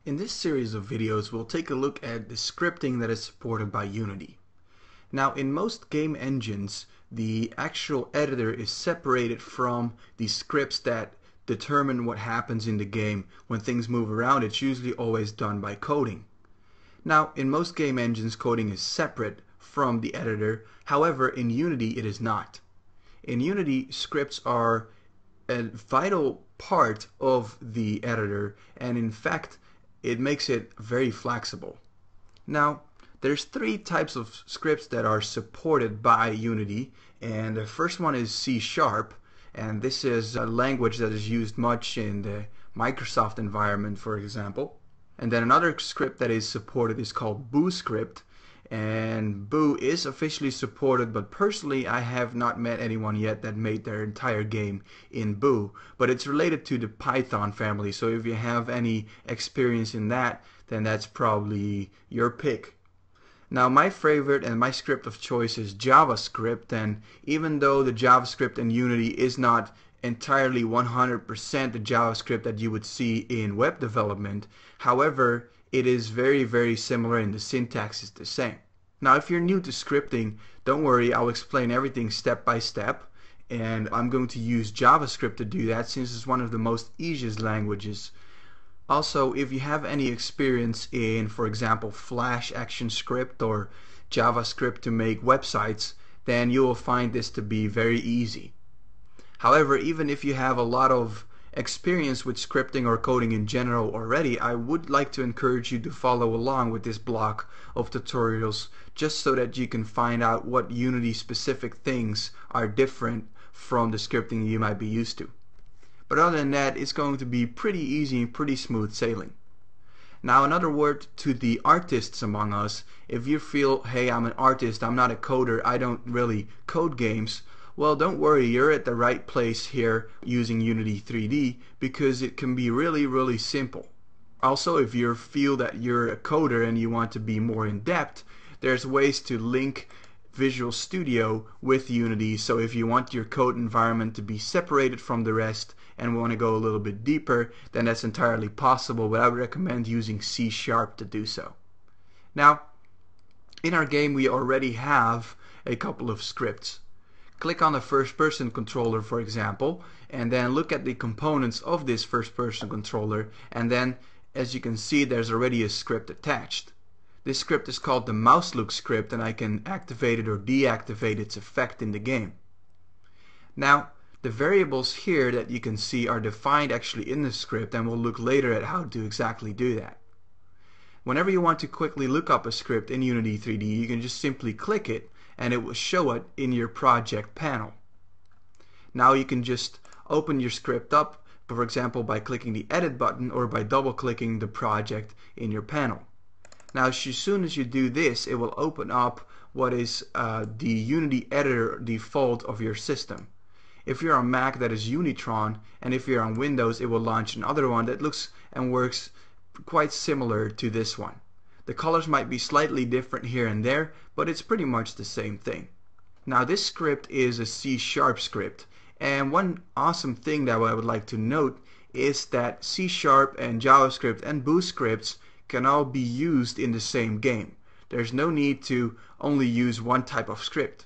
In this series of videos, we'll take a look at the scripting that is supported by Unity. Now, in most game engines, the actual editor is separated from the scripts that determine what happens in the game. When things move around, it's usually always done by coding. Now, in most game engines, coding is separate from the editor. However, in Unity, it is not. In Unity, scripts are a vital part of the editor, and in fact, it makes it very flexible. Now, there's three types of scripts that are supported by Unity, and the first one is C#, and this is a language that is used much in the Microsoft environment, for example. And then another script that is supported is called BooScript, and Boo is officially supported, but personally I have not met anyone yet that made their entire game in Boo. But it's related to the Python family, so if you have any experience in that, then that's probably your pick. Now, my favorite and my script of choice is JavaScript, and even though the JavaScript in Unity is not entirely 100% the JavaScript that you would see in web development, however, it is very similar and the syntax is the same. Now, if you're new to scripting, don't worry, I'll explain everything step by step, and I'm going to use JavaScript to do that since it's one of the most easiest languages. Also, if you have any experience in, for example, Flash ActionScript or JavaScript to make websites, then you will find this to be very easy. However, even if you have a lot of experience with scripting or coding in general already, I would like to encourage you to follow along with this block of tutorials just so that you can find out what Unity specific things are different from the scripting you might be used to. But other than that, it's going to be pretty easy and pretty smooth sailing. Now, another word to the artists among us: if you feel, hey, I'm an artist, I'm not a coder, I don't really code games, well, don't worry, you're at the right place here using Unity 3D because it can be really simple. Also, if you feel that you're a coder and you want to be more in depth, there's ways to link Visual Studio with Unity, so if you want your code environment to be separated from the rest and want to go a little bit deeper, then that's entirely possible, but I would recommend using C# to do so. Now, in our game we already have a couple of scripts. Click on the first-person controller, for example, and then look at the components of this first-person controller, and then, as you can see, there's already a script attached. This script is called the mouselook script, and I can activate it or deactivate its effect in the game. Now, the variables here that you can see are defined actually in the script, and we'll look later at how to exactly do that. Whenever you want to quickly look up a script in Unity 3D, you can just simply click it, and it will show it in your project panel. Now you can just open your script up, for example, by clicking the edit button or by double-clicking the project in your panel. Now, as soon as you do this, it will open up what is the Unity editor default of your system. If you're on Mac, that is Unitron, and if you're on Windows, it will launch another one that looks and works quite similar to this one. The colors might be slightly different here and there, but it's pretty much the same thing. Now, this script is a C# script, and one awesome thing that I would like to note is that C# and JavaScript and BooScripts can all be used in the same game. There's no need to only use one type of script.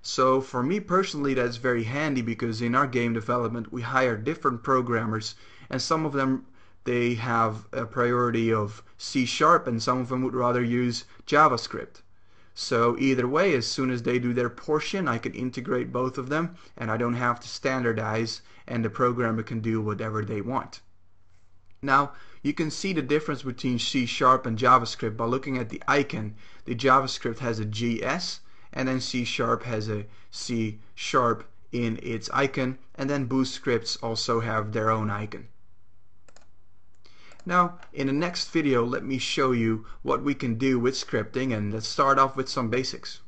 So for me personally, that's very handy because in our game development we hire different programmers, and some of them they have a priority of C# and some of them would rather use JavaScript. So either way, as soon as they do their portion, I can integrate both of them and I don't have to standardize, and the programmer can do whatever they want. Now, you can see the difference between C# and JavaScript by looking at the icon. The JavaScript has a GS, and then C# has a C# in its icon, and then BooScripts also have their own icon. Now, in the next video, let me show you what we can do with scripting, and let's start off with some basics.